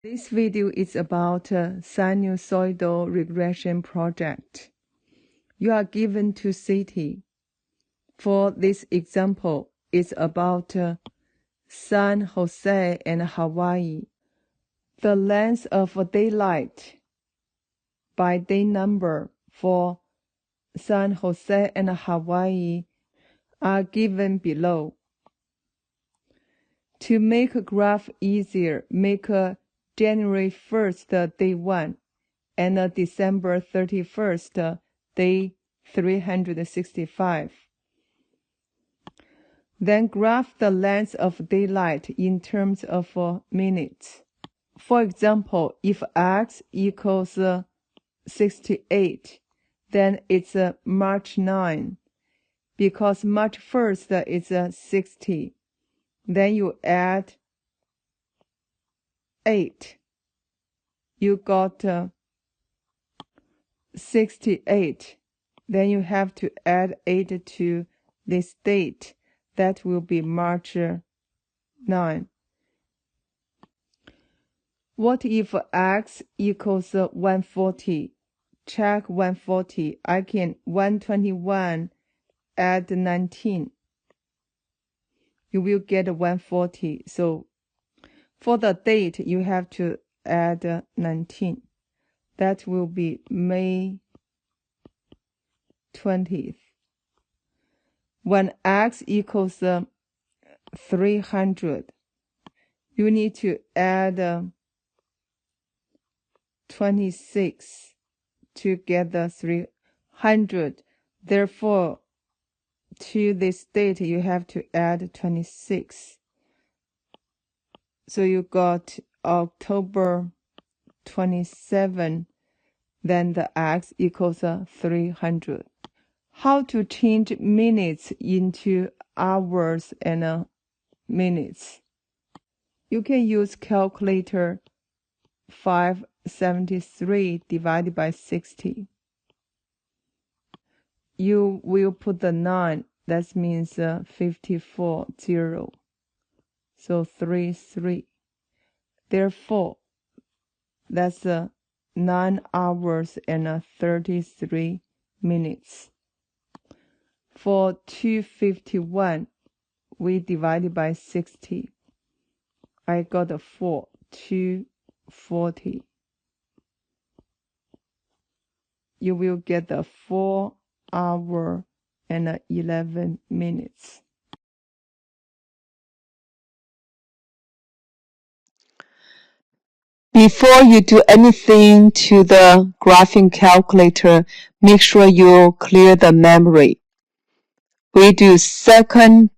This video is about sinusoidal regression project. You are given two cities. For this example, it's about San Jose and Hawaii. The length of daylight by day number for San Jose and Hawaii are given below. To make a graph easier, make January 1st, day 1, and December 31st, day 365. Then graph the length of daylight in terms of minutes. For example, if x equals 68, then it's March 9, because March 1st is 60. Then you add 8. You got 68. Then you have to add 8 to this date. That will be March 9. What if x equals 140? Check 140. I can 121 add 19. You will get 140. So for the date, you have to add 19. That will be May 20th. When x equals 300, you need to add 26 to get the 300. Therefore, to this date, you have to add 26. So you got October 27, then the x equals 300. How to change minutes into hours and minutes? You can use calculator 573 divided by 60. You will put the 9, that means 54, 0. So 3. Therefore, that's 9 hours and 33 minutes. For 251, we divided by 60. I got 4, 240. You will get the 4 hour and 11 minutes. Before you do anything to the graphing calculator, make sure you clear the memory. We do second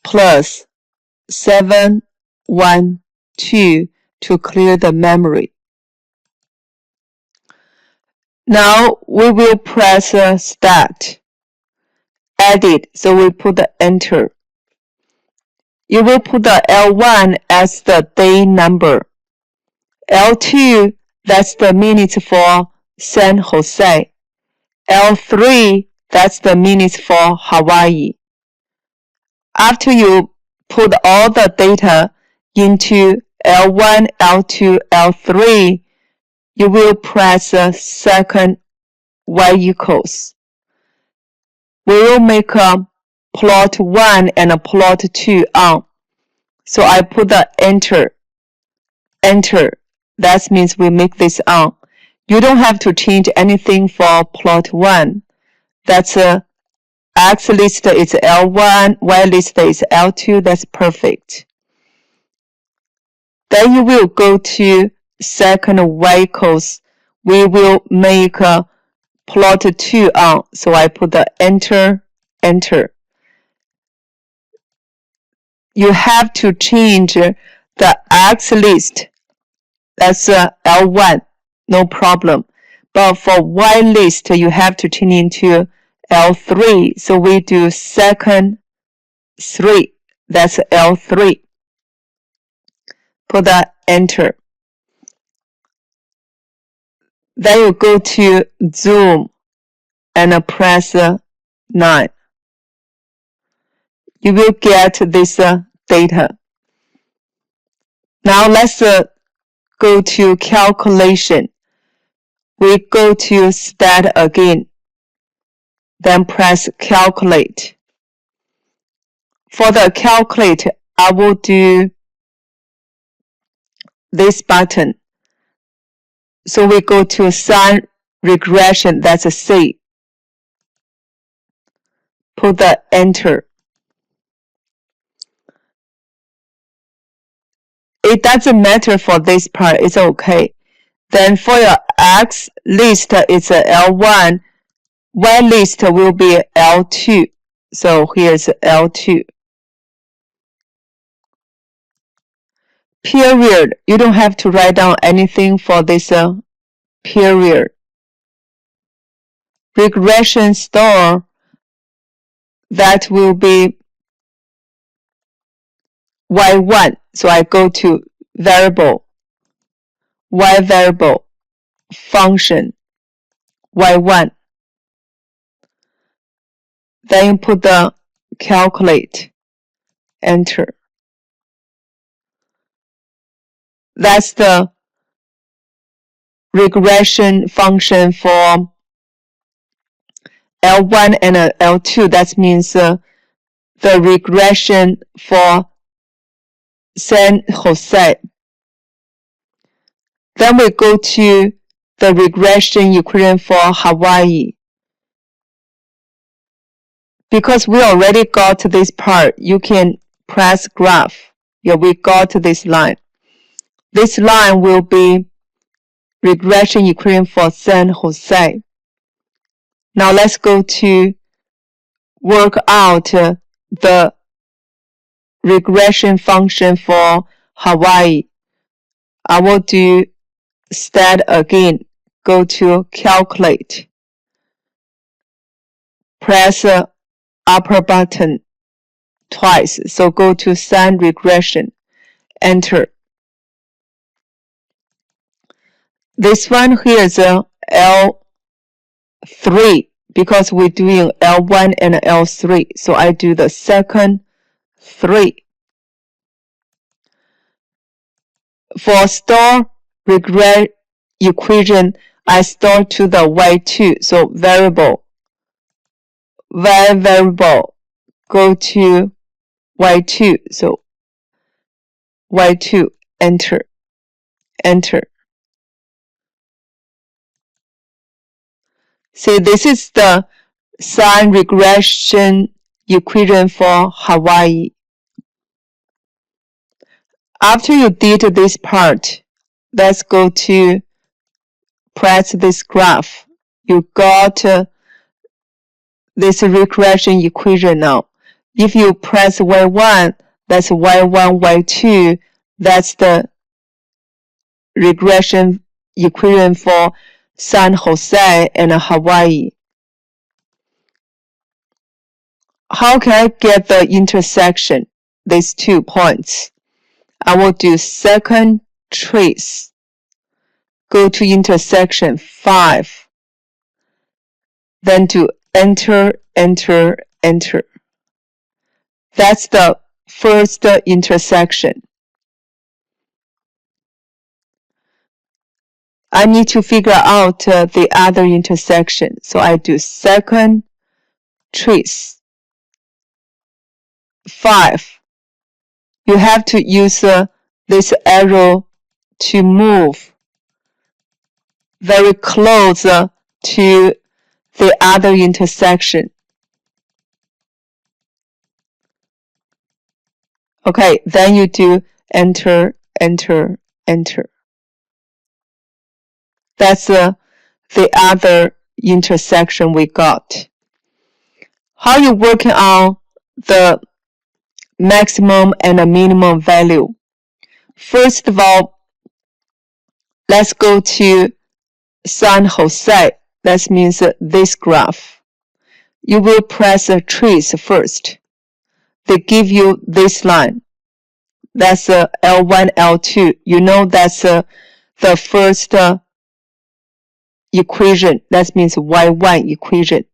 plus 712 to clear the memory. Now we will press start, edit, so we put the enter. You will put the L1 as the day number. L2, that's the minutes for San Jose. L3, that's the minutes for Hawaii. After you put all the data into L1, L2, L3, you will press second y equals. We will make a plot 1 and a plot 2 on. So I put the enter. That means we make this on. You don't have to change anything for plot 1. That's X list is L1, Y list is L2. That's perfect. Then you will go to second Y equals. We will make a plot 2 on. So I put the enter. You have to change the X list. That's L1, no problem. But for Y list, you have to change into L3. So we do second 3. That's L3. Put the enter. Then you go to zoom and press 9. You will get this data. Now let's go to calculation. We go to stat again, then press calculate. For the calculate, I will do this button. So we go to Sinusoidal Regression, that's a C. Put the enter. It doesn't matter for this part, it's okay. Then for your X list, it's a L1. Y list will be L2. So here's L2. Period. You don't have to write down anything for this period. Regression store, that will be Y1. So I go to variable, Y variable, function, Y1. Then you put the calculate, enter. That's the regression function for L1 and L2. That means the regression for San Jose. Then we go to the regression equation for Hawaii. Because we already got this part, you can press graph. Yeah, we got this line. This line will be regression equation for San Jose. Now let's go to work out the regression function for Hawaii. I will do stat again. Go to calculate. Press upper button twice. So go to Sinusoidal Regression. Enter. This one here is L3 because we're doing L1 and L3. So I do the second 3. For store regression equation, I store to the Y2. So variable, Y variable, go to Y2. So Y2, enter, enter. See, this is the Sinusoidal regression equation for Hawaii. After you did this part, let's go to press this graph. You got this regression equation now. If you press Y1, that's Y1, Y2, that's the regression equation for San Jose and Hawaii. How can I get the intersection, these 2 points? I will do second trace. Go to intersection 5. Then do enter, enter, enter. That's the first intersection. I need to figure out the other intersection. So I do second trace 5. You have to use this arrow to move very close to the other intersection. Okay, then you do enter, enter, enter. That's the other intersection we got. How you working on the maximum and the minimum value? First of all, let's go to San Jose. That means this graph. You will press a trace first. They give you this line. That's L1, L2. You know that's the first equation. That means Y1 equation.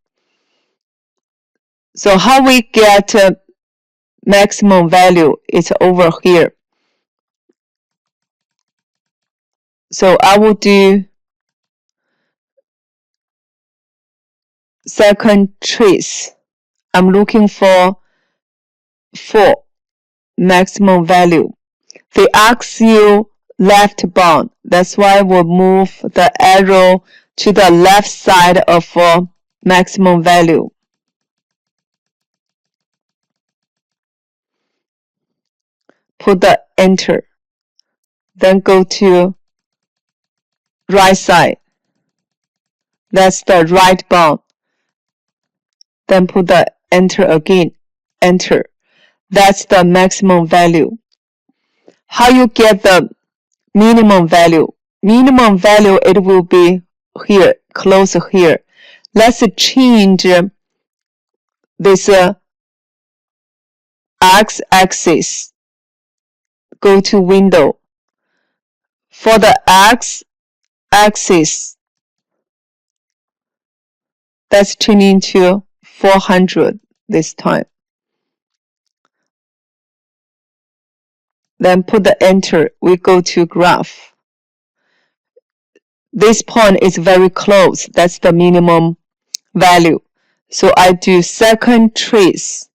So how we get maximum value is over here. So I will do second trace. I'm looking for 4 maximum value. They ask you left bound. That's why we'll move the arrow to the left side of maximum value. Put the enter. Then go to right side. That's the right bound. Then put the enter again. Enter. That's the maximum value. How you get the minimum value? Minimum value, it will be here, close here. Let's change this x-axis. Go to window. For the x-axis, let's change into 400 this time. Then put the enter. We go to graph. This point is very close. That's the minimum value. So I do second trace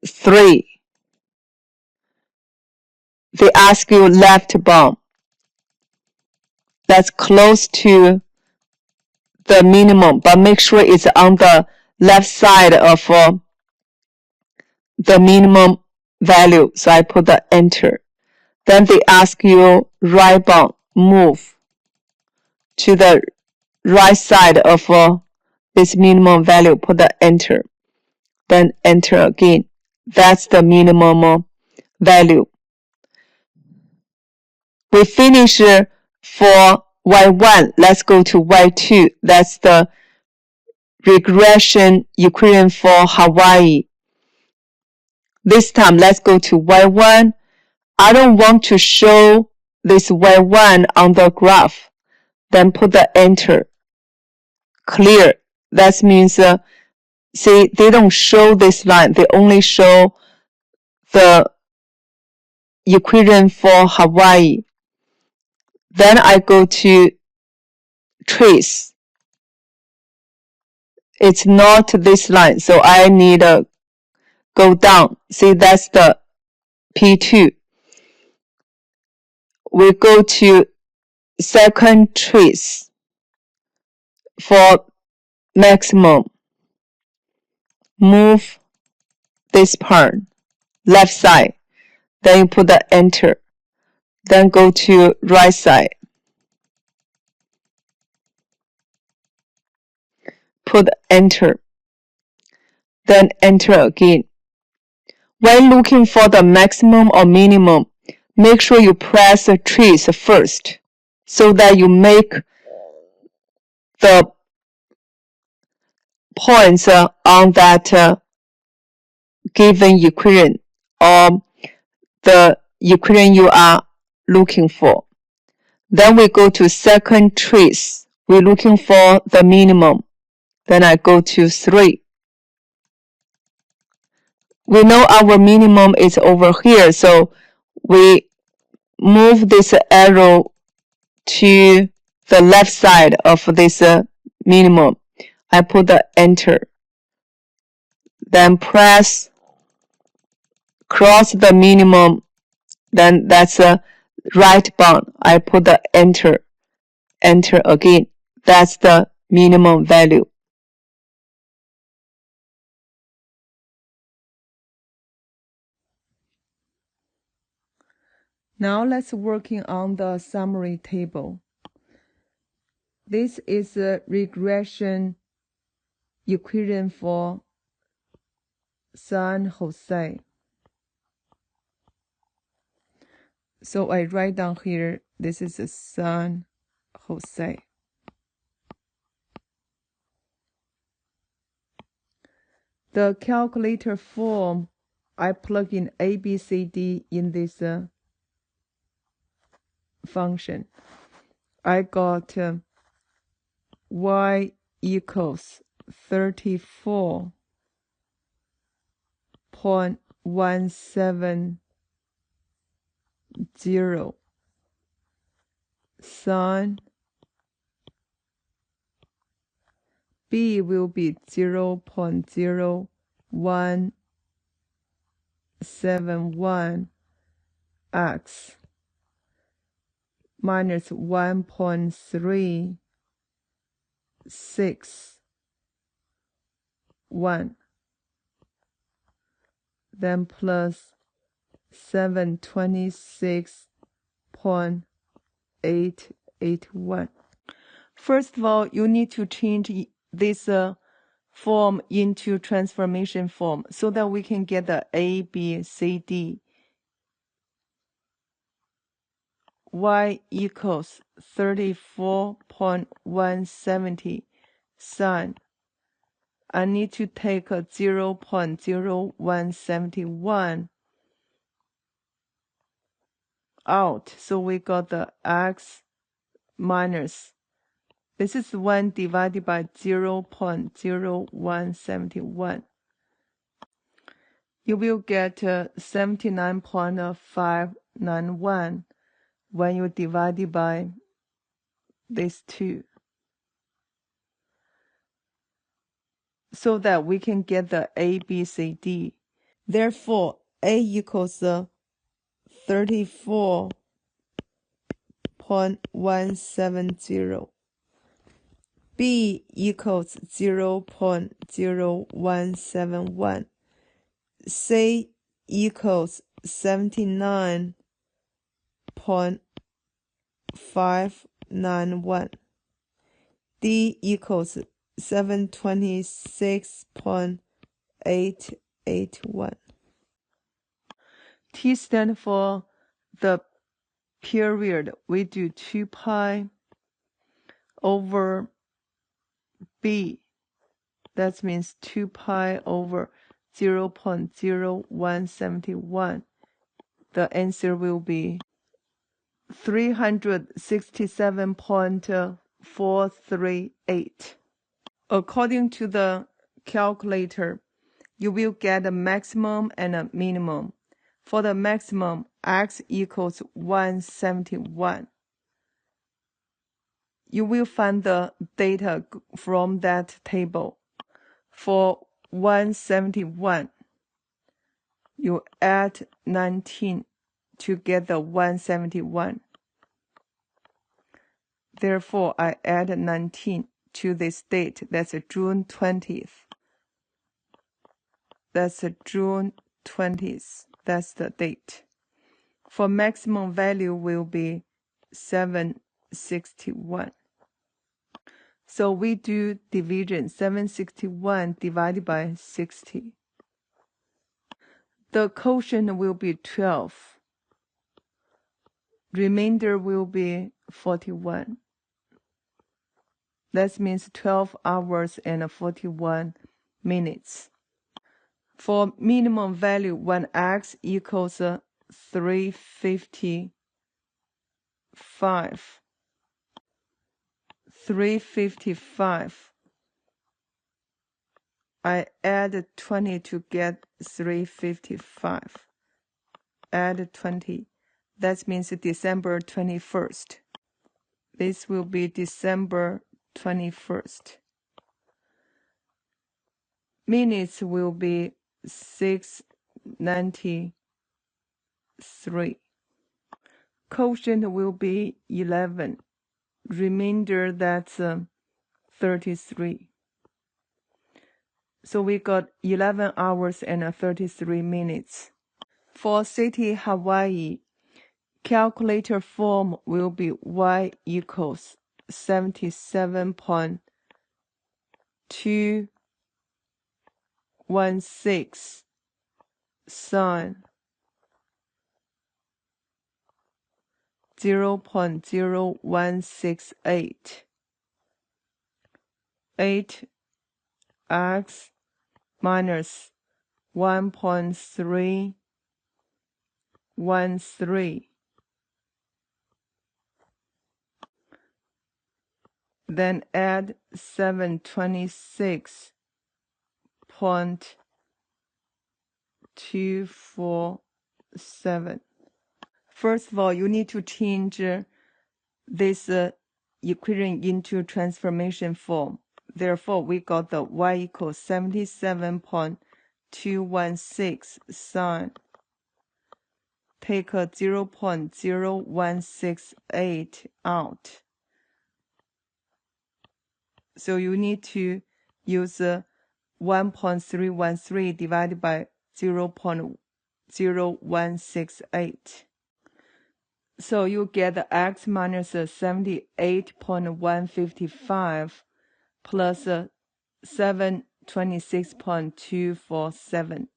3. They ask you left bound. That's close to the minimum, but make sure it's on the left side of the minimum value. So I put the enter. Then they ask you right bound, move to the right side of this minimum value, put the enter. Then enter again. That's the minimum value. We finish for Y1. Let's go to Y2. That's the regression equation for Hawaii. This time, let's go to Y1. I don't want to show this Y1 on the graph. Then put the enter. Clear. That means, see, they don't show this line. They only show the equation for Hawaii. Then I go to trace. It's not this line, so I need to go down. See, that's the P2. We go to second trace for maximum. Move this part, left side. Then you put the enter. Then go to right side. Put enter. Then enter again. When looking for the maximum or minimum, make sure you press the trace first so that you make the points on that given equation or the equation you are looking for. Then we go to second trace. We're looking for the minimum. Then I go to 3. We know our minimum is over here, so we move this arrow to the left side of this minimum. I put the enter. Then press cross the minimum. Then that's a right bound. I put the enter. Enter again. That's the minimum value. Now let's working on the summary table. This is a regression equation for San Jose. So I write down here, this is a San Jose. The calculator form, I plug in A, B, C, D in this function. I got y equals 34.170. sine B will be 0.0171 x minus 1.361, then plus 726.881. First of all, you need to change this form into transformation form so that we can get the A, B, C, D. Y equals 34.170 sine. I need to take a 0.0171 out. So we got the x minus. This is 1 divided by 0.0171. You will get 79.591 when you divide it by these two, so that we can get the A, B, C, D. Therefore, A equals 34.170. B equals 0.0171. C equals 79.591. D equals 726.881. T stands for the period. We do 2 pi over B. That means 2 pi over 0.0171. The answer will be 367.438. According to the calculator, you will get a maximum and a minimum. For the maximum, x equals 171. You will find the data from that table. For 171, you add 19 to get the 171. Therefore, I add 19 to this date. That's June 20th. That's June 20th. That's the date. For maximum value will be 761. So we do division 761 divided by 60. The quotient will be 12. Remainder will be 41. That means 12 hours and 41 minutes. For minimum value, when x equals 355, I add 20 to get 355. Add 20. That means December 21st. This will be December 21st. Minutes will be 693. Quotient will be 11. Remainder, that's 33. So we got 11 hours and 33 minutes. For city Hawaii, calculator form will be y equals 77.216 sine 0.0168 8x minus 1.313, then add 726.247. First of all, you need to change this equation into transformation form. Therefore, we got the y equals 77.216 sine. Take a 0.0168 out. So you need to use 1.313 divided by 0.0168. So you get the x minus 78.155 plus 726.247.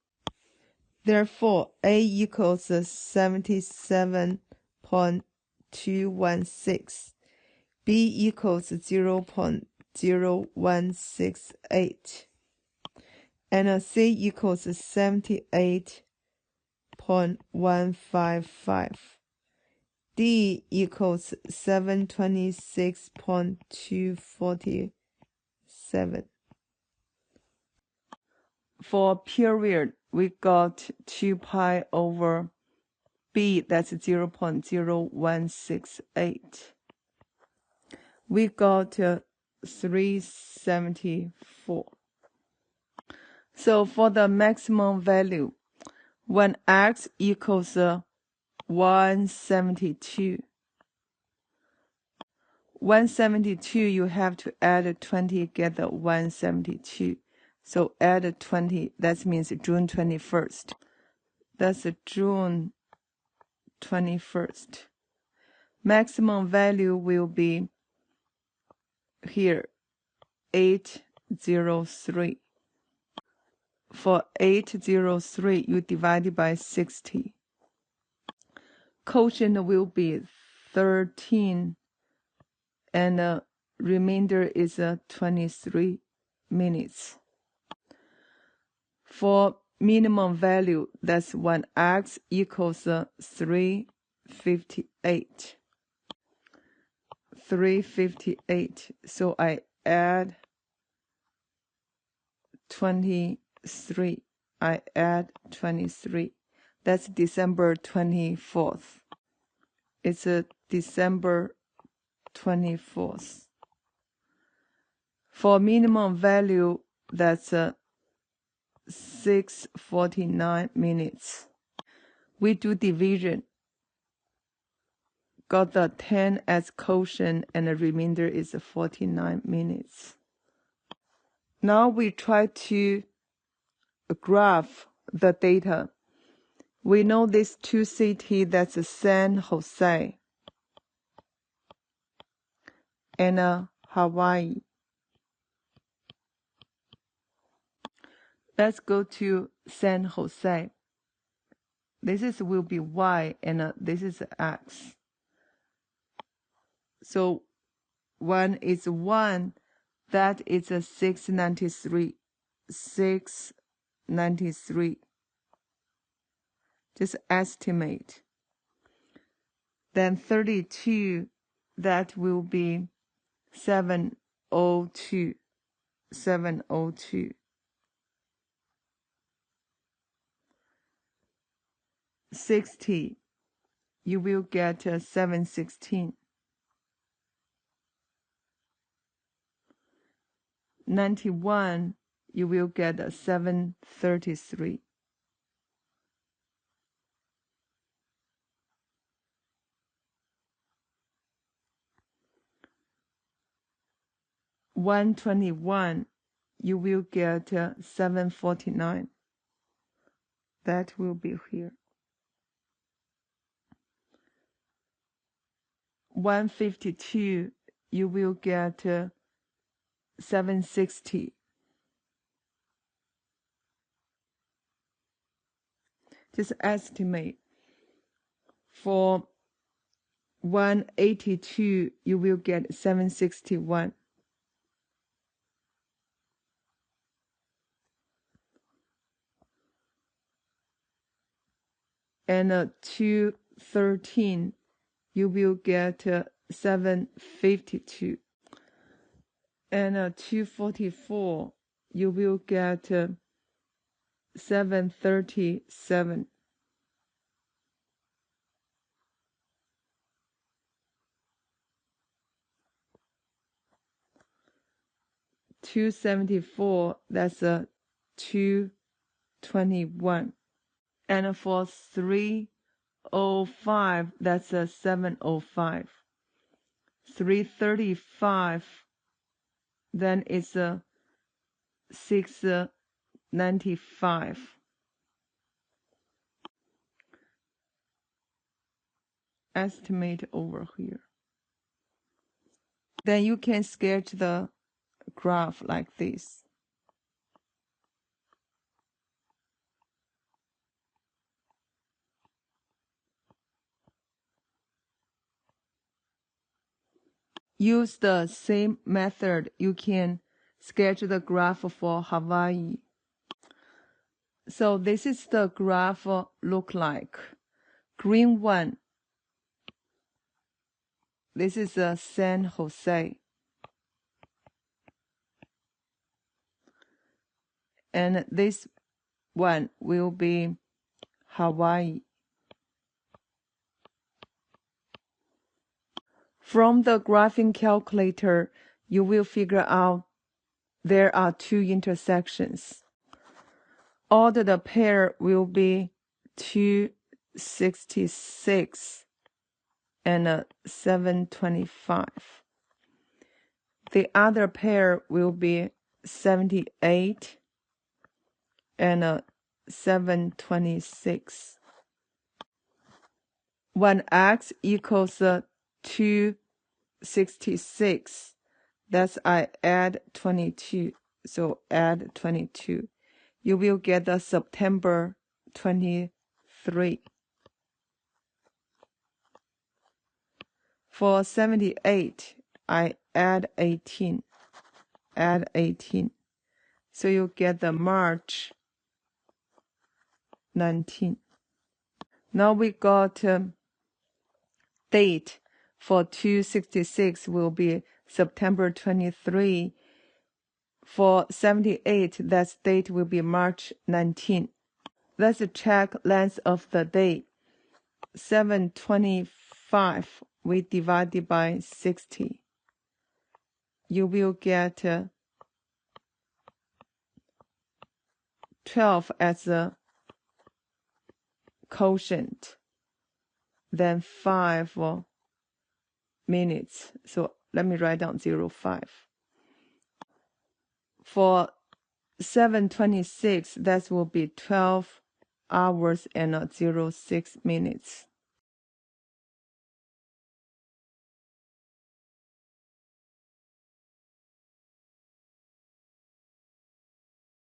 Therefore, A equals 77.216. B equals 0.0168. And C equals 78.155. D equals 726.247. For period, we got 2 pi over B, that's 0.0168. We got 374. So for the maximum value, when x equals 172, you have to add 20, get the 172. So add 20, that means June 21st. That's June 21st. Maximum value will be here, 803. For 803, you divide it by 60. Quotient will be 13, and the remainder is 23 minutes. For minimum value, that's when x equals 358. 358. So I add 23. I add 23. That's December 24th. It's December 24th. For minimum value, that's 6:49 minutes. We do division. Got the 10 as quotient, and the remainder is 49 minutes. Now we try to graph the data. We know these two cities, that's San Jose and Hawaii. Let's go to San Jose. This will be y, and this is x. So when it's 1, that is 693. 693. Just estimate. Then 32, that will be 702. 702. 60, you will get 716. 91, you will get 733. 121, you will get 749. That will be here. 152, you will get 760. Just estimate. For 182, you will get 761. And 213, you will get 752. And 244, you will get 737. 274, that's 221. And for 305, that's 705. 335, then it's 695. Estimate over here. Then you can sketch the graph like this. Use the same method. You can sketch the graph for Hawaii. So this is the graph look like. Green one, this is San Jose. And this one will be Hawaii. From the graphing calculator, you will figure out there are two intersections. Ordered pair will be 266 and 725. The other pair will be 78 and 726. When x equals 266, that's I add 22. So add 22. You will get the September 23. For 78, I add 18. Add 18. So you get the March 19. Now we got date for 266 will be September 23. For 78, that date will be March 19. Let's check length of the day. 725, we divided by 60. You will get 12 as a quotient, then 5 minutes. So let me write down 05. For 726, that will be 12 hours and 06 minutes.